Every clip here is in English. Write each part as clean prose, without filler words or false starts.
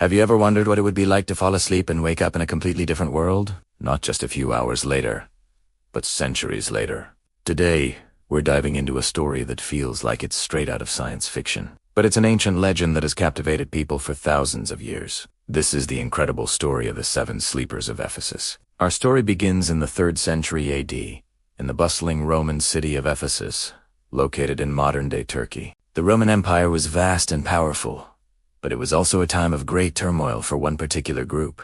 Have you ever wondered what it would be like to fall asleep and wake up in a completely different world? Not just a few hours later, but centuries later. Today, we're diving into a story that feels like it's straight out of science fiction. But it's an ancient legend that has captivated people for thousands of years. This is the incredible story of the 7 sleepers of Ephesus. Our story begins in the 3rd century AD, in the bustling Roman city of Ephesus, located in modern-day Turkey. The Roman Empire was vast and powerful, but it was also a time of great turmoil for one particular group,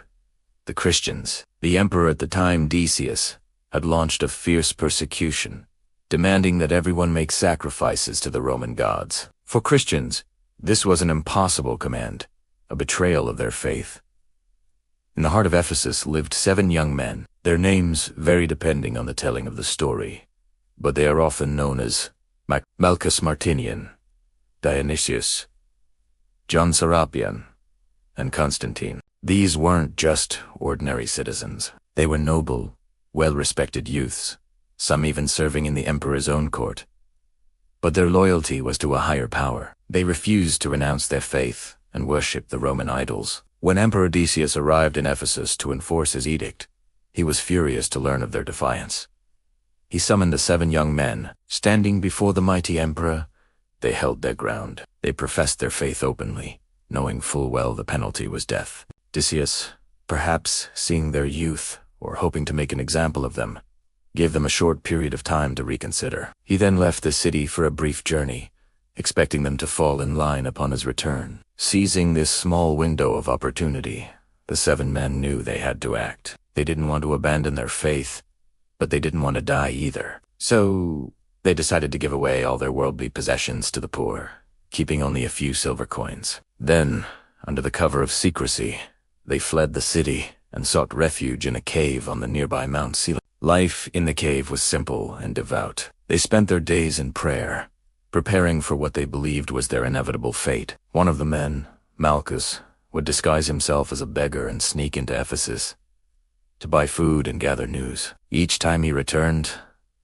the Christians. The emperor at the time, Decius, had launched a fierce persecution, demanding that everyone make sacrifices to the Roman gods. For Christians, this was an impossible command, a betrayal of their faith. In the heart of Ephesus lived 7 young men. Their names vary depending on the telling of the story, but they are often known as Malchus Martinian, Dionysius, John Serapion, and Constantine. These weren't just ordinary citizens. They were noble, well-respected youths, some even serving in the emperor's own court. But their loyalty was to a higher power. They refused to renounce their faith and worship the Roman idols. When Emperor Decius arrived in Ephesus to enforce his edict, he was furious to learn of their defiance. He summoned the 7 young men. Standing before the mighty emperor, they held their ground. They professed their faith openly, knowing full well the penalty was death. Decius, perhaps seeing their youth or hoping to make an example of them, gave them a short period of time to reconsider. He then left the city for a brief journey, expecting them to fall in line upon his return. Seizing this small window of opportunity, the 7 men knew they had to act. They didn't want to abandon their faith, but they didn't want to die either. So they decided to give away all their worldly possessions to the poor, keeping only a few silver coins. Then, under the cover of secrecy, they fled the city and sought refuge in a cave on the nearby Mount Selim. Life in the cave was simple and devout. They spent their days in prayer, preparing for what they believed was their inevitable fate. One of the men, Malchus, would disguise himself as a beggar and sneak into Ephesus to buy food and gather news. Each time he returned,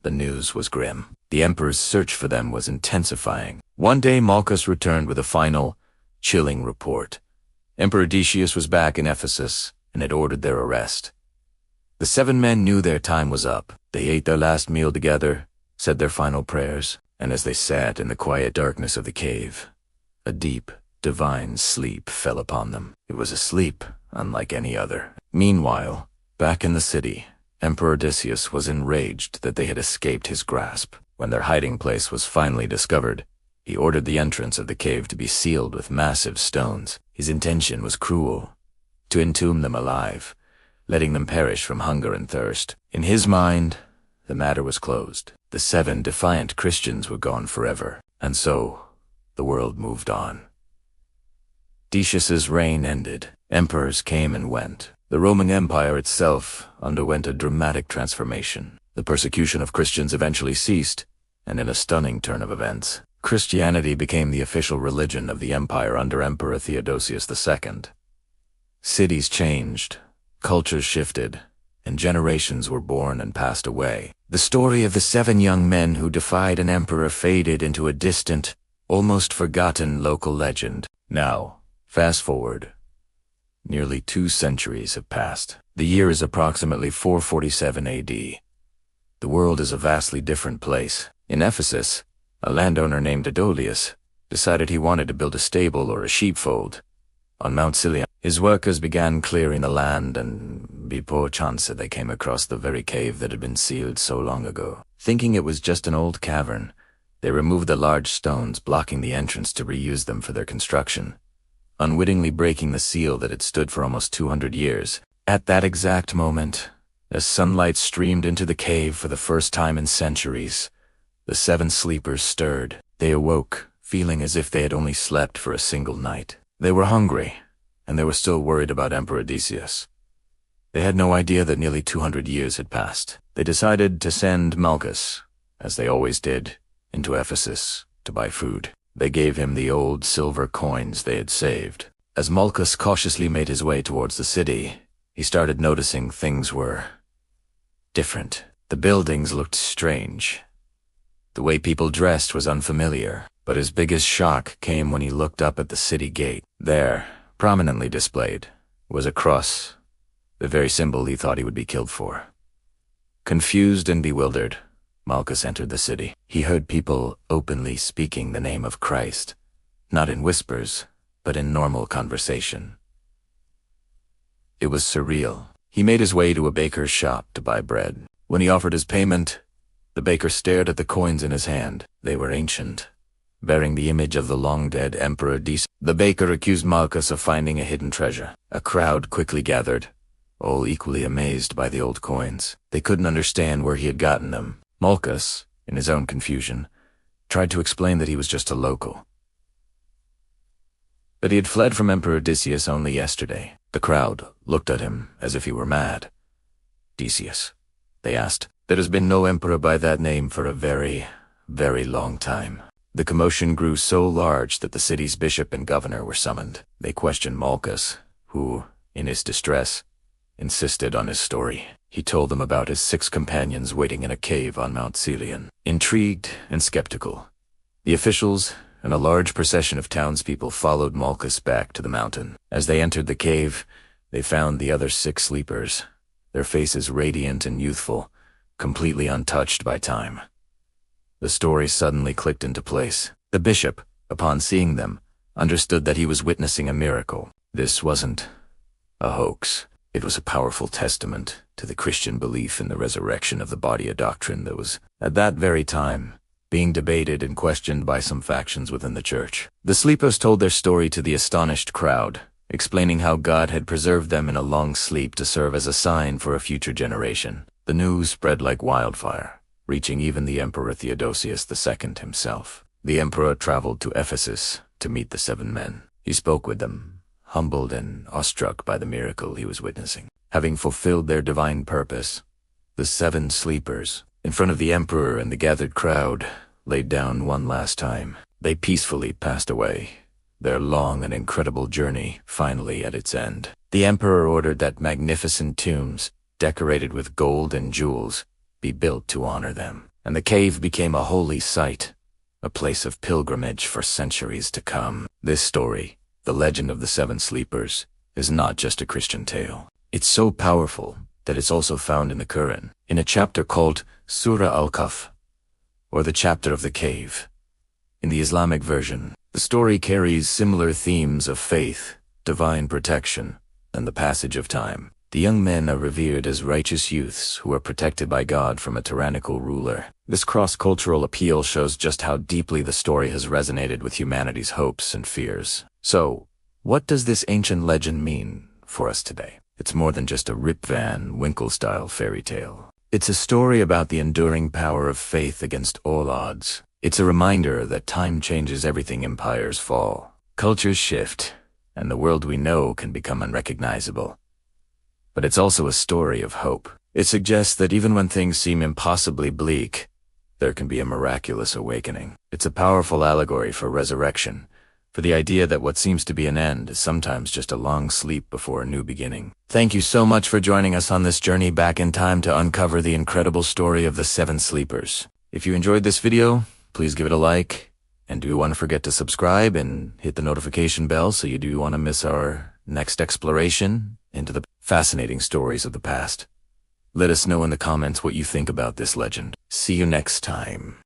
the news was grim. The emperor's search for them was intensifying. One day Malchus returned with a final, chilling report. Emperor Decius was back in Ephesus and had ordered their arrest. The 7 men knew their time was up. They ate their last meal together, said their final prayers, and as they sat in the quiet darkness of the cave, a deep, divine sleep fell upon them. It was a sleep unlike any other. Meanwhile, back in the city, Emperor Decius was enraged that they had escaped his grasp. When their hiding place was finally discovered, he ordered the entrance of the cave to be sealed with massive stones. His intention was cruel, to entomb them alive, letting them perish from hunger and thirst. In his mind, the matter was closed. The 7 defiant Christians were gone forever, and so the world moved on. Decius's reign ended. Emperors came and went. The Roman Empire itself underwent a dramatic transformation. The persecution of Christians eventually ceased, and in a stunning turn of events, Christianity became the official religion of the empire under Emperor Theodosius II. Cities changed, cultures shifted, and generations were born and passed away. The story of the 7 young men who defied an emperor faded into a distant, almost forgotten local legend. Now, fast forward. Nearly 2 centuries have passed. The year is approximately 447 AD. The world is a vastly different place. In Ephesus, a landowner named Adolius decided he wanted to build a stable or a sheepfold. On Mount Selim, his workers began clearing the land, and before chance they came across the very cave that had been sealed so long ago. Thinking it was just an old cavern, they removed the large stones blocking the entrance to reuse them for their construction, unwittingly breaking the seal that had stood for almost 200 years. At that exact moment, as sunlight streamed into the cave for the first time in centuries, the 7 sleepers stirred. They awoke, feeling as if they had only slept for a single night. They were hungry, and they were still worried about Emperor Decius. They had no idea that nearly 200 years had passed. They decided to send Malchus, as they always did, into Ephesus to buy food. They gave him the old silver coins they had saved. As Malchus cautiously made his way towards the city, he started noticing things were different. The buildings looked strange. The way people dressed was unfamiliar, but his biggest shock came when he looked up at the city gate. There, Prominently displayed was a cross, the very symbol he thought he would be killed for. Confused and bewildered, Malchus entered the city. He heard people openly speaking the name of Christ, not in whispers, but in normal conversation. It was surreal. He made his way to a baker's shop to buy bread. When he offered his payment, the baker stared at the coins in his hand. They were ancient, bearing the image of the long-dead Emperor Decius. The baker accused Malchus of finding a hidden treasure. A crowd quickly gathered, all equally amazed by the old coins. They couldn't understand where he had gotten them. Malchus, in his own confusion, tried to explain that he was just a local, that he had fled from Emperor Decius only yesterday. The crowd looked at him as if he were mad. "Decius," they asked. "There has been no emperor by that name for a very, very long time." The commotion grew so large that the city's bishop and governor were summoned. They questioned Malchus, who, in his distress, insisted on his story. He told them about his 6 companions waiting in a cave on Mount Celion. Intrigued and skeptical, the officials and a large procession of townspeople followed Malchus back to the mountain. As they entered the cave, they found the other 6 sleepers, their faces radiant and youthful, completely untouched by time. The story suddenly clicked into place. The bishop, upon seeing them, understood that he was witnessing a miracle. This wasn't a hoax. It was a powerful testament to the Christian belief in the resurrection of the body, a doctrine that was, at that very time, being debated and questioned by some factions within the church. The sleepers told their story to the astonished crowd, explaining how God had preserved them in a long sleep to serve as a sign for a future generation. The news spread like wildfire, reaching even the Emperor Theodosius II himself. The emperor traveled to Ephesus to meet the 7 men. He spoke with them, humbled and awestruck by the miracle he was witnessing. Having fulfilled their divine purpose, the 7 sleepers, in front of the emperor and the gathered crowd, laid down one last time. They peacefully passed away, their long and incredible journey finally at its end. The emperor ordered that magnificent tombs, decorated with gold and jewels, be built to honor them, and the cave became a holy site, a place of pilgrimage for centuries to come. This story, the legend of the 7 sleepers, is not just a Christian tale. It's so powerful that it's also found in the Quran, in a chapter called Surah Al-Kahf, or the chapter of the cave. In the Islamic version, the story carries similar themes of faith, divine protection, and the passage of time. The young men are revered as righteous youths who are protected by God from a tyrannical ruler. This cross-cultural appeal shows just how deeply the story has resonated with humanity's hopes and fears. So, what does this ancient legend mean for us today? It's more than just a Rip Van Winkle-style fairy tale. It's a story about the enduring power of faith against all odds. It's a reminder that time changes everything. Empires fall, cultures shift, and the world we know can become unrecognizable. But it's also a story of hope. It suggests that even when things seem impossibly bleak, there can be a miraculous awakening. It's a powerful allegory for resurrection, for the idea that what seems to be an end is sometimes just a long sleep before a new beginning. Thank you so much for joining us on this journey back in time to uncover the incredible story of the 7 sleepers. If you enjoyed this video, please give it a like, and do want to forget to subscribe and hit the notification bell so you do want to miss our next exploration into the fascinating stories of the past. Let us know in the comments what you think about this legend. See you next time.